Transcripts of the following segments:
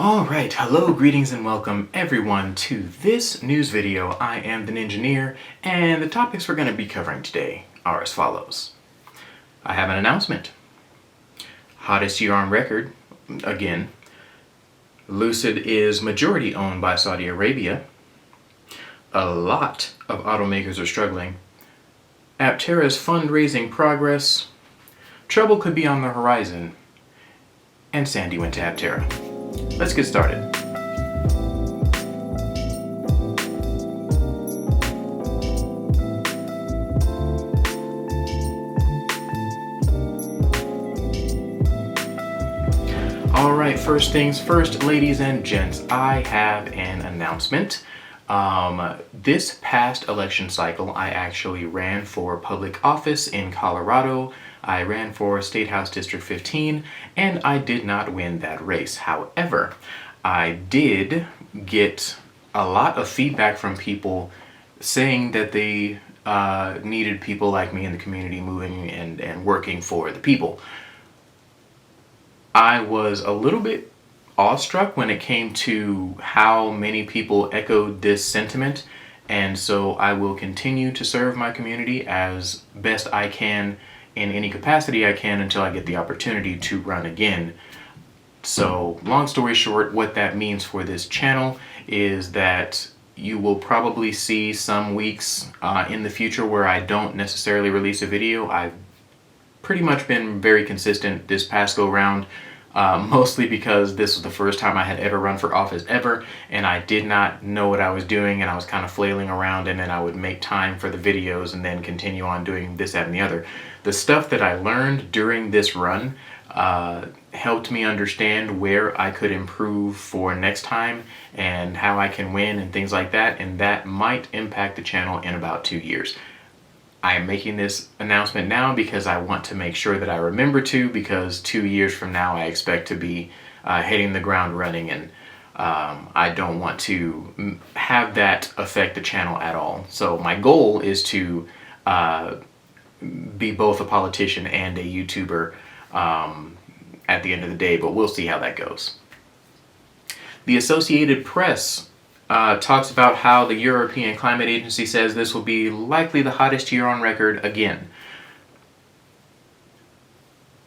Alright, hello, greetings, and welcome everyone to this news video. I am the Ninjaneer, and the topics we're going to be covering today are as follows. I have an announcement. Hottest year on record, again. Lucid is majority owned by Saudi Arabia. A lot of automakers are struggling. Aptera's fundraising progress. Trouble could be on the horizon. And Sandy went to Aptera. Let's get started. Alright, first things first, ladies and gents, I have an announcement. This past election cycle, I actually ran for public office in Colorado. I ran for State House District 15, and I did not win that race. However, I did get a lot of feedback from people saying that they needed people like me in the community moving and working for the people. I was a little bit awestruck when it came to how many people echoed this sentiment, and so I will continue to serve my community as best I can in any capacity I can until I get the opportunity to run again. So, long story short, what that means for this channel is that you will probably see some weeks in the future where I don't necessarily release a video. I've pretty much been very consistent this past go round, mostly because this was the first time I had ever run for office ever, and I did not know what I was doing, and I was kind of flailing around, and then I would make time for the videos and then continue on doing this, that, and the other. The stuff that I learned during this run helped me understand where I could improve for next time and how I can win and things like that, and that might impact the channel in about 2 years. I am making this announcement now because I want to make sure that I remember to, because 2 years from now I expect to be hitting the ground running, and I don't want to have that affect the channel at all. So my goal is to be both a politician and a YouTuber at the end of the day, but we'll see how that goes. The Associated Press talks about how the European Climate Agency says this will be likely the hottest year on record again.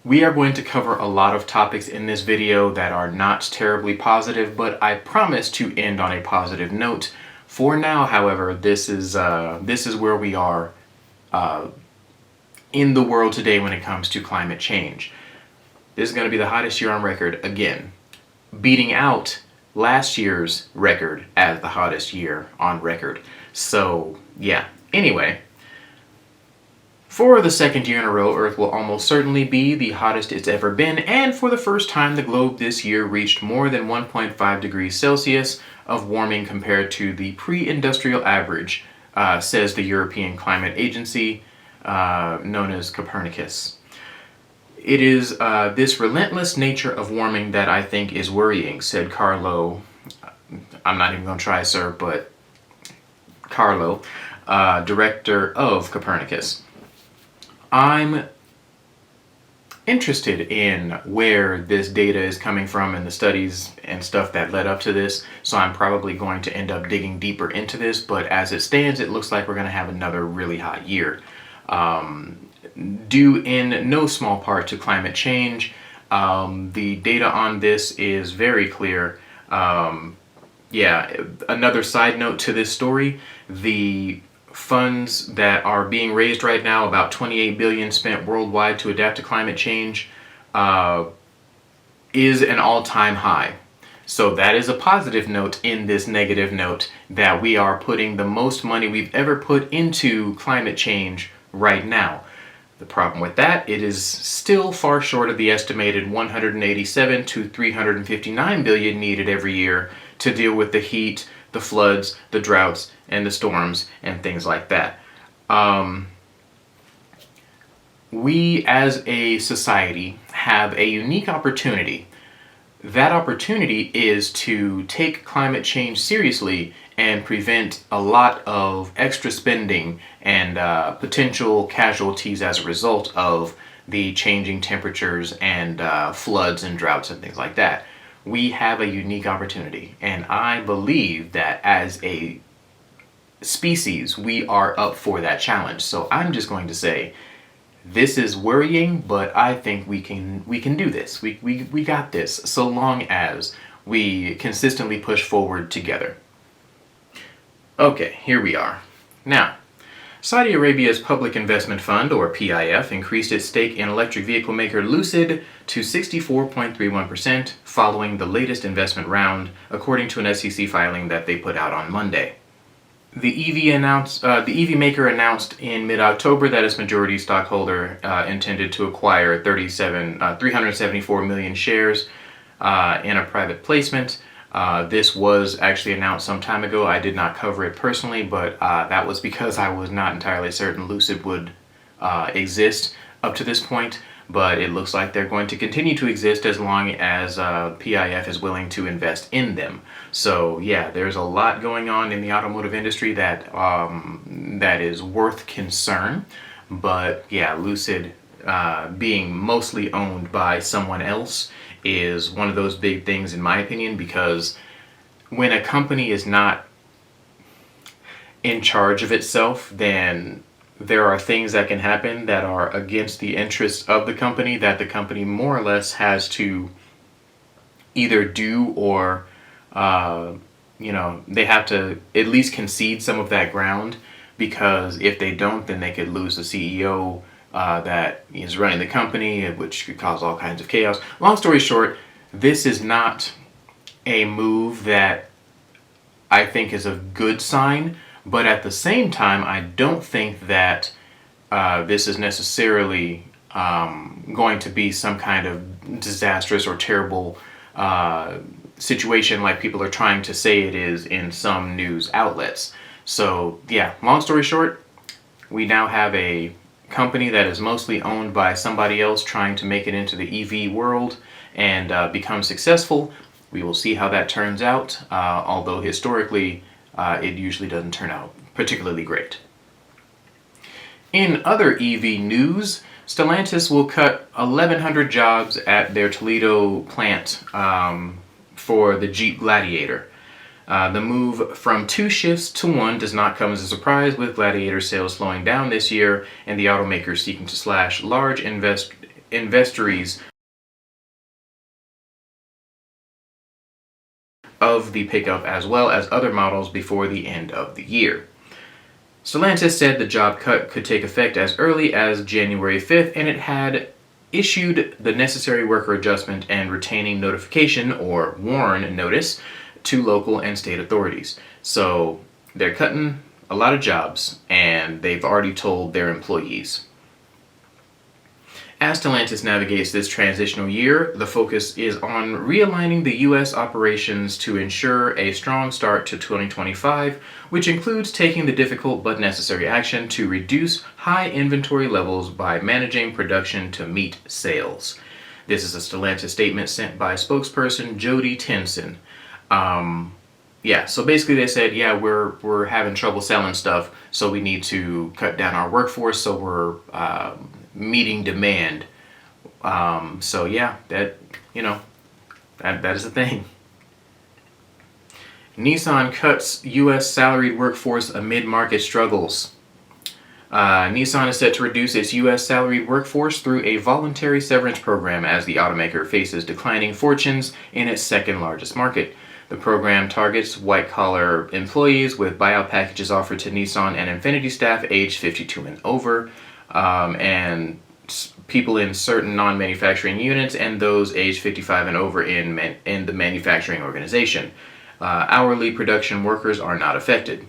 We are going to cover a lot of topics in this video that are not terribly positive, but I promise to end on a positive note. For now, however, this is where we are in the world today when it comes to climate change. This is going to be the hottest year on record again, beating out last year's record as the hottest year on record. So, yeah. Anyway, for the second year in a row, Earth will almost certainly be the hottest it's ever been, and for the first time, the globe this year reached more than 1.5 degrees Celsius of warming compared to the pre-industrial average, says the European Climate Agency, known as Copernicus. It is this relentless nature of warming that I think is worrying, said Carlo. I'm not even going to try, sir, but Carlo, director of Copernicus. I'm interested in where this data is coming from and the studies and stuff that led up to this, so I'm probably going to end up digging deeper into this, but as it stands, it looks like we're going to have another really hot year. Due in no small part to climate change. The data on this is very clear. Another side note to this story, the funds that are being raised right now, about 28 billion spent worldwide to adapt to climate change, is an all-time high. So that is a positive note in this negative note, that we are putting the most money we've ever put into climate change right now. The problem with that, it is still far short of the estimated 187 to 359 billion needed every year to deal with the heat, the floods, the droughts, and the storms, and things like that. We as a society have a unique opportunity. That opportunity is to take climate change seriously and prevent a lot of extra spending and potential casualties as a result of the changing temperatures and floods and droughts and things like that. we have a unique opportunity. And I believe that as a species, we are up for that challenge. So I'm just going to say, this is worrying, but I think we can do this. We got this, so long as we consistently push forward together. Okay, here we are. Now, Saudi Arabia's Public Investment Fund, or PIF, increased its stake in electric vehicle maker Lucid to 64.31% following the latest investment round, according to an SEC filing that they put out on Monday. The EV maker announced in mid-October that its majority stockholder intended to acquire 374 million shares in a private placement. This was actually announced some time ago. I did not cover it personally, but that was because I was not entirely certain Lucid would exist up to this point. But it looks like they're going to continue to exist as long as PIF is willing to invest in them. So yeah, there's a lot going on in the automotive industry that that is worth concern. But yeah, Lucid being mostly owned by someone else is one of those big things in my opinion, because when a company is not in charge of itself, then there are things that can happen that are against the interests of the company that the company more or less has to either do or, they have to at least concede some of that ground, because if they don't, then they could lose the CEO that is running the company, which could cause all kinds of chaos. Long story short, this is not a move that I think is a good sign. But at the same time, I don't think that this is necessarily going to be some kind of disastrous or terrible situation like people are trying to say it is in some news outlets. So yeah, long story short, we now have a company that is mostly owned by somebody else trying to make it into the EV world and become successful. We will see how that turns out, although historically, it usually doesn't turn out particularly great. In other EV news, Stellantis will cut 1,100 jobs at their Toledo plant for the Jeep Gladiator. The move from 2 shifts to 1 does not come as a surprise, with Gladiator sales slowing down this year and the automakers seeking to slash large inventories of the pickup as well as other models before the end of the year. Stellantis said the job cut could take effect as early as January 5th, and it had issued the necessary worker adjustment and retaining notification, or WARN notice, to local and state authorities. So they're cutting a lot of jobs, and they've already told their employees. As Stellantis navigates this transitional year, the focus is on realigning the U.S. operations to ensure a strong start to 2025, which includes taking the difficult but necessary action to reduce high inventory levels by managing production to meet sales. This is a Stellantis statement sent by spokesperson Jody Tenson. So basically they said, yeah, we're having trouble selling stuff, so we need to cut down our workforce, so we're meeting demand. That is a thing. Nissan cuts U.S. salaried workforce amid market struggles. Nissan is set to reduce its U.S. salaried workforce through a voluntary severance program as the automaker faces declining fortunes in its second largest market. The program targets white-collar employees, with buyout packages offered to Nissan and Infiniti staff aged 52 and over, and people in certain non-manufacturing units, and those aged 55 and over in the manufacturing organization. Hourly production workers are not affected.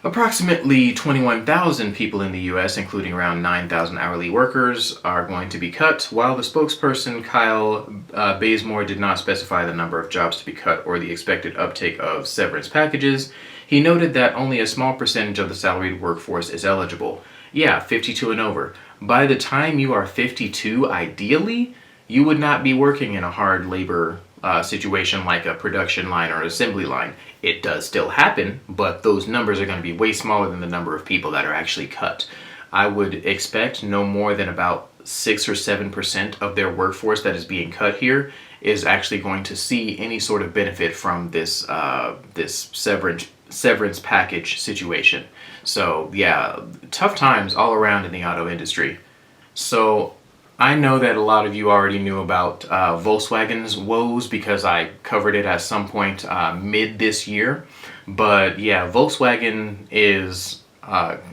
Approximately 21,000 people in the U.S., including around 9,000 hourly workers, are going to be cut, while the spokesperson Kyle Bazemore did not specify the number of jobs to be cut or the expected uptake of severance packages. He noted that only a small percentage of the salaried workforce is eligible. Yeah, 52 and over. By the time you are 52, ideally, you would not be working in a hard labor situation like a production line or an assembly line. It does still happen, but those numbers are going to be way smaller than the number of people that are actually cut. I would expect no more than about 6 or 7% of their workforce that is being cut here, is actually going to see any sort of benefit from this severance package situation. So yeah, tough times all around in the auto industry. So I know that a lot of you already knew about Volkswagen's woes because I covered it at some point mid this year. But yeah, Volkswagen is,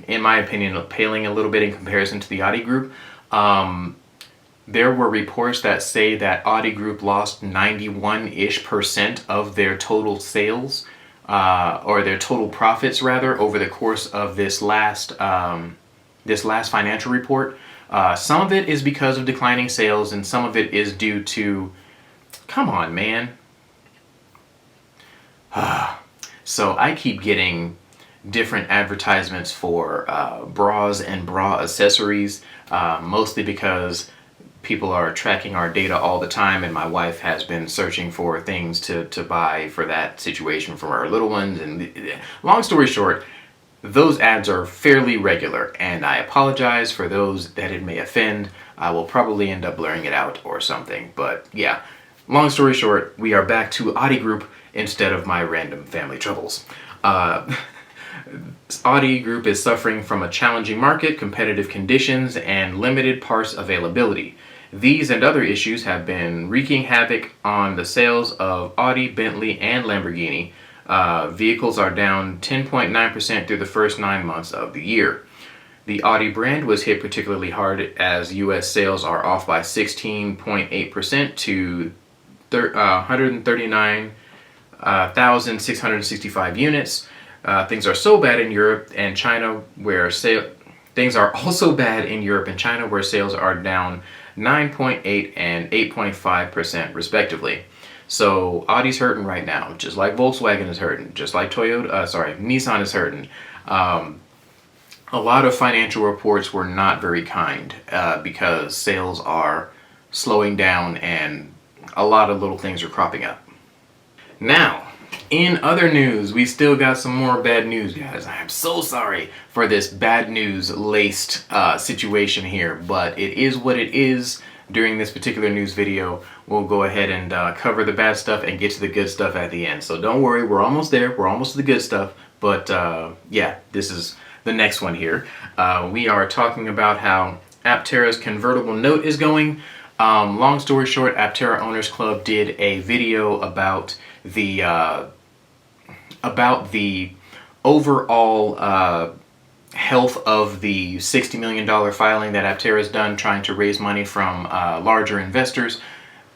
in my opinion, paling a little bit in comparison to the Audi Group. There were reports that say that Audi Group lost 91-ish% of their total sales, or their total profits rather, over the course of this last financial report. Some of it is because of declining sales, and some of it is due to, come on, man. So I keep getting different advertisements for bras and bra accessories, mostly because people are tracking our data all the time, and my wife has been searching for things to buy for that situation for our little ones. And long story short, those ads are fairly regular, and I apologize for those that it may offend. I will probably end up blurring it out or something, but yeah, long story short, we are back to Audi Group instead of my random family troubles. Audi Group is suffering from a challenging market, competitive conditions, and limited parts availability. These and other issues have been wreaking havoc on the sales of Audi, Bentley, and Lamborghini. Vehicles are down 10.9% through the first 9 months of the year. The Audi brand was hit particularly hard as U.S. sales are off by 16.8% to 139,665 units. Things are so bad in Europe and China, where things are also bad in Europe and China, where sales are down 9.8 and 8.5% respectively. So Audi's hurting right now, just like Volkswagen is hurting, just like Nissan is hurting. A lot of financial reports were not very kind because sales are slowing down and a lot of little things are cropping up. Now, in other news, we still got some more bad news, guys. I am so sorry for this bad news laced situation here, but it is what it is. During this particular news video, we'll go ahead and cover the bad stuff and get to the good stuff at the end. So don't worry, we're almost there. We're almost to the good stuff. But yeah, this is the next one here. We are talking about how Aptera's convertible note is going. Long story short, Aptera Owners Club did a video about the overall health of the $60 million filing that Aptera has done trying to raise money from larger investors.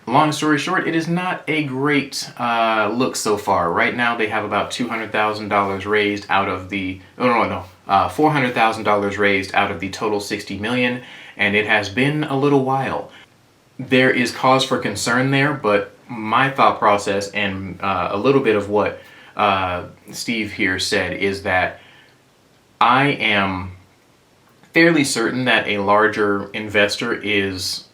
Long story short, it is not a great look so far. Right now they have about $200,000 raised out of the, $400,000 raised out of the total $60 million, and it has been a little while. There is cause for concern there, but my thought process and a little bit of what Steve here said is that I am fairly certain that a larger investor is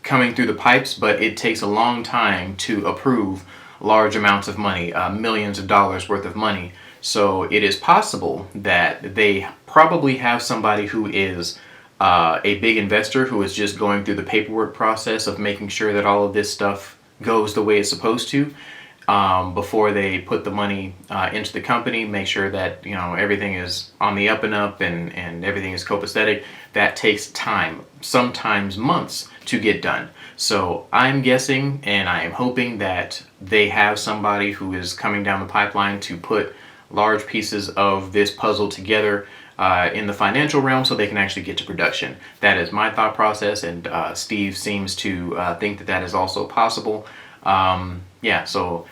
coming through the pipes, but it takes a long time to approve large amounts of money, millions of dollars worth of money. So it is possible that they probably have somebody who is a big investor who is just going through the paperwork process of making sure that all of this stuff goes the way it's supposed to. Before they put the money into the company, make sure that everything is on the up and up and everything is copacetic. That takes time, sometimes months, to get done. So I'm guessing and I am hoping that they have somebody who is coming down the pipeline to put large pieces of this puzzle together in the financial realm so they can actually get to production. That is my thought process, and Steve seems to think that that is also possible. Yeah, so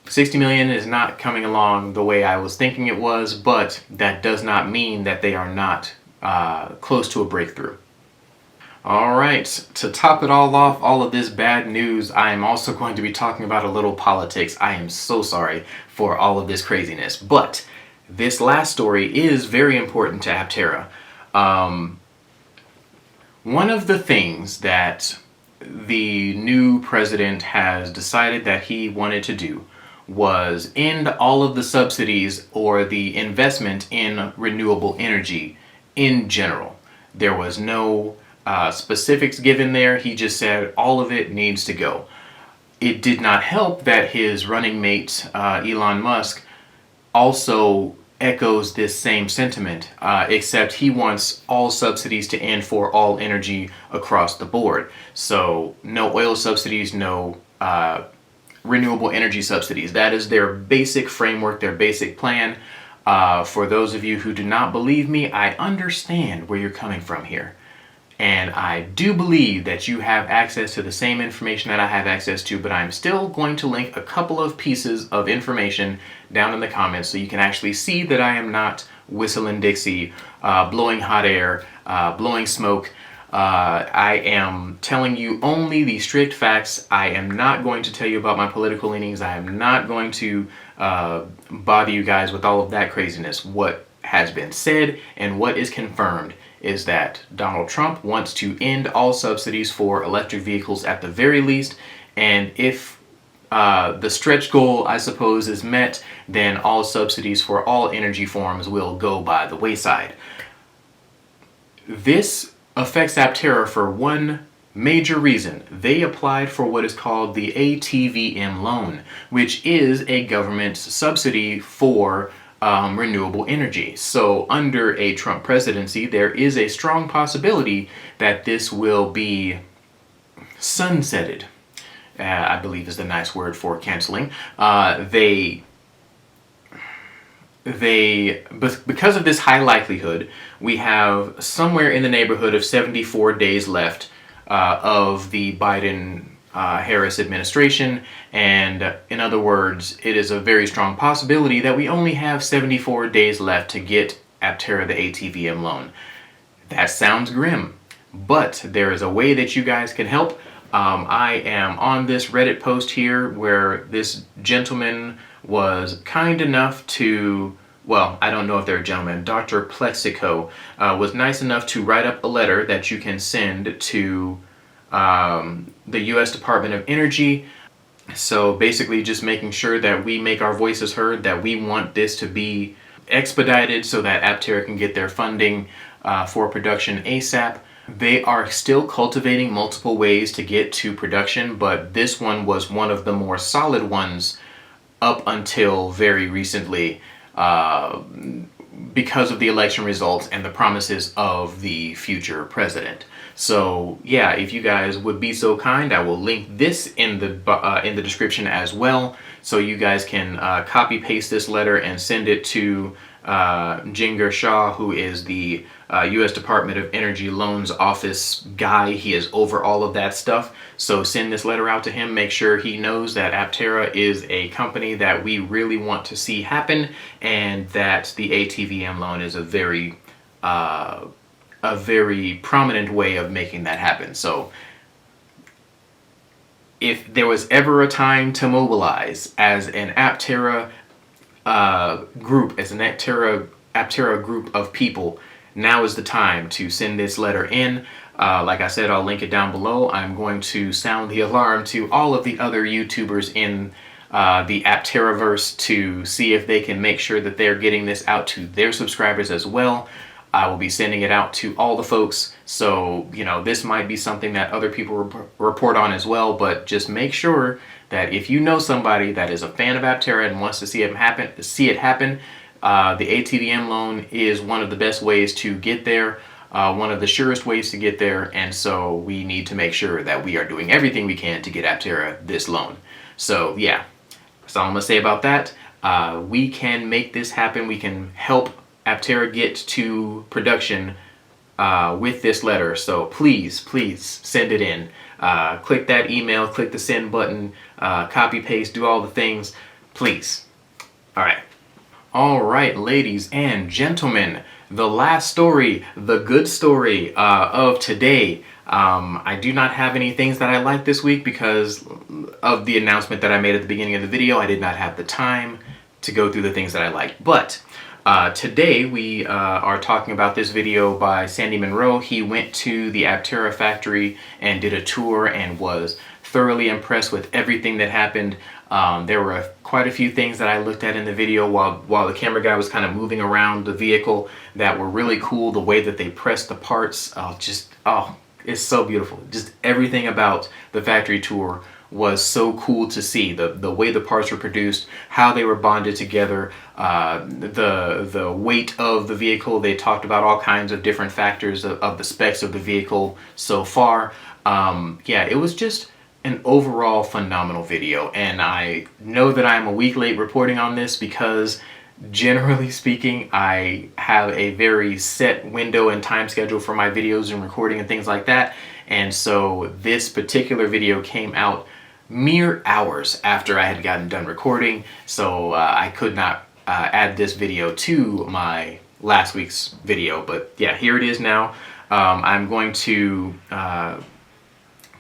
60 million is not coming along the way I was thinking it was, but that does not mean that they are not close to a breakthrough. All right, to top it all off, all of this bad news, I am also going to be talking about a little politics. I am so sorry for all of this craziness, but this last story is very important to Aptera. One of the things that the new president has decided that he wanted to do was end all of the subsidies or the investment in renewable energy in general. There was no specifics given there. He just said all of it needs to go. It did not help that his running mate, Elon Musk, also echoes this same sentiment, except he wants all subsidies to end for all energy across the board. So no oil subsidies, no renewable energy subsidies. That is their basic framework, their basic plan. For those of you who do not believe me, I understand where you're coming from here. And I do believe that you have access to the same information that I have access to, but I'm still going to link a couple of pieces of information down in the comments so you can actually see that I am not whistling Dixie, blowing hot air, blowing smoke. I am telling you only the strict facts. I am not going to tell you about my political leanings. I am not going to bother you guys with all of that craziness. What has been said and what is confirmed is that Donald Trump wants to end all subsidies for electric vehicles at the very least, and if the stretch goal, I suppose, is met, then all subsidies for all energy forms will go by the wayside. This affects Aptera for one major reason. They applied for what is called the ATVM loan, which is a government subsidy for renewable energy. So under a Trump presidency, there is a strong possibility that this will be sunsetted. I believe is the nice word for canceling. Because of this high likelihood, we have somewhere in the neighborhood of 74 days left of the Biden-Harris administration, and in other words, it is a very strong possibility that we only have 74 days left to get Aptera the ATVM loan. That sounds grim, but there is a way that you guys can help. I am on this Reddit post here where this gentleman was kind enough to, well, I don't know if they're a gentleman, Dr. Plexico was nice enough to write up a letter that you can send to the U.S. Department of Energy. So basically just making sure that we make our voices heard, that we want this to be expedited so that Aptera can get their funding for production ASAP. They are still cultivating multiple ways to get to production, but this one was one of the more solid ones up until very recently because of the election results and the promises of the future president. So yeah, if you guys would be so kind, I will link this in the description as well, so you guys can copy paste this letter and send it to Jinger Shah, who is the U.S. Department of Energy Loans Office guy. He is over all of that stuff. So send this letter out to him. Make sure he knows that Aptera is a company that we really want to see happen, and that the ATVM loan is a very prominent way of making that happen. So if there was ever a time to mobilize as an Aptera group, as an Aptera group of people, now is the time to send this letter in. Like I said, I'll link it down below. I'm going to sound the alarm to all of the other YouTubers in the Apteraverse to see if they can make sure that they're getting this out to their subscribers as well. I will be sending it out to all the folks, so you know, this might be something that other people report on as well, but just make sure that if you know somebody that is a fan of Aptera and wants to see it happen, the ATVM loan is one of the best ways to get there, one of the surest ways to get there, and so we need to make sure that we are doing everything we can to get Aptera this loan. So yeah, that's all I'm gonna say about that. We can make this happen. We can help Aptera get to production with this letter. So please send it in. Click that email, click the send button, copy paste, do all the things, please. All right, ladies and gentlemen, the last story, the good story of today. I do not have any things that I like this week because of the announcement that I made at the beginning of the video. I did not have the time to go through the things that I like. But today we are talking about this video by Sandy Monroe. He went to the Aptera factory and did a tour and was thoroughly impressed with everything that happened. There were quite a few things that I looked at in the video while the camera guy was kind of moving around the vehicle that were really cool. The way that they pressed the parts, it's so beautiful. Just everything about the factory tour was so cool to see. The way the parts were produced, how they were bonded together, the weight of the vehicle. They talked about all kinds of different factors of the specs of the vehicle so far. Yeah, it was just an overall phenomenal video, and I know that I'm a week late reporting on this because generally speaking, I have a very set window and time schedule for my videos and recording and things like that. And so this particular video came out mere hours after I had gotten done recording. So I could not add this video to my last week's video. But yeah, here it is now. I'm going to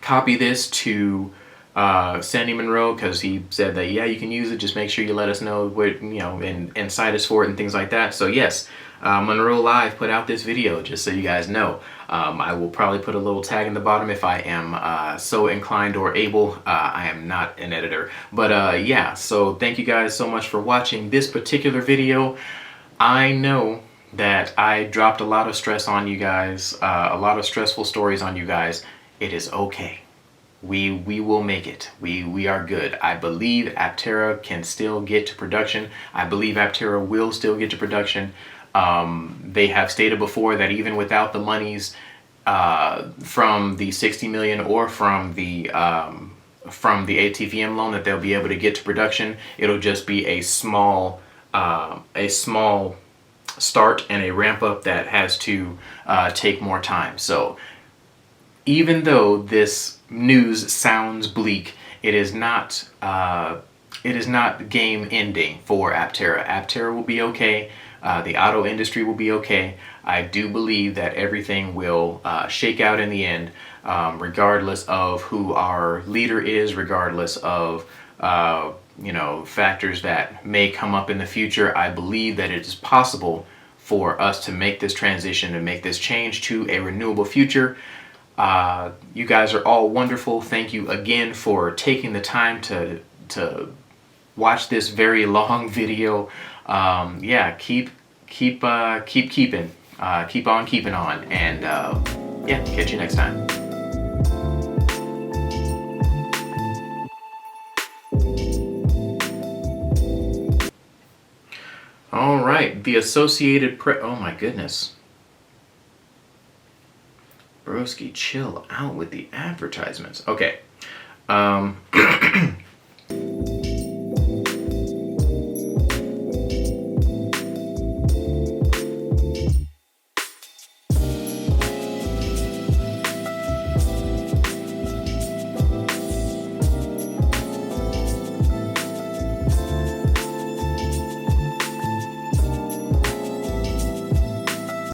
copy this to Sandy Monroe, because he said that, yeah, you can use it, just make sure you let us know what, you know, and cite us for it and things like that. So yes, Monroe Live put out this video, just so you guys know. I will probably put a little tag in the bottom if I am so inclined or able. I am not an editor, but yeah, so thank you guys so much for watching this particular video. I know that I dropped a lot of stress on you guys, a lot of stressful stories on you guys. It is okay. We will make it. We are good. I believe Aptera can still get to production. I believe Aptera will still get to production. They have stated before that even without the monies from the 60 million or from the ATVM loan, that they'll be able to get to production. It'll just be a small start and a ramp up that has to take more time. So even though this news sounds bleak, it is not game ending for Aptera. Aptera will be okay. The auto industry will be okay. I do believe that everything will shake out in the end, regardless of who our leader is, regardless of you know, factors that may come up in the future. I believe that it is possible for us to make this transition and make this change to a renewable future. You guys are all wonderful. Thank you again for taking the time to watch this very long video. Yeah, keep keeping, keep on keeping on, and yeah, catch you next time. All right, the Associated Press. Oh my goodness. Broski, chill out with the advertisements. Okay.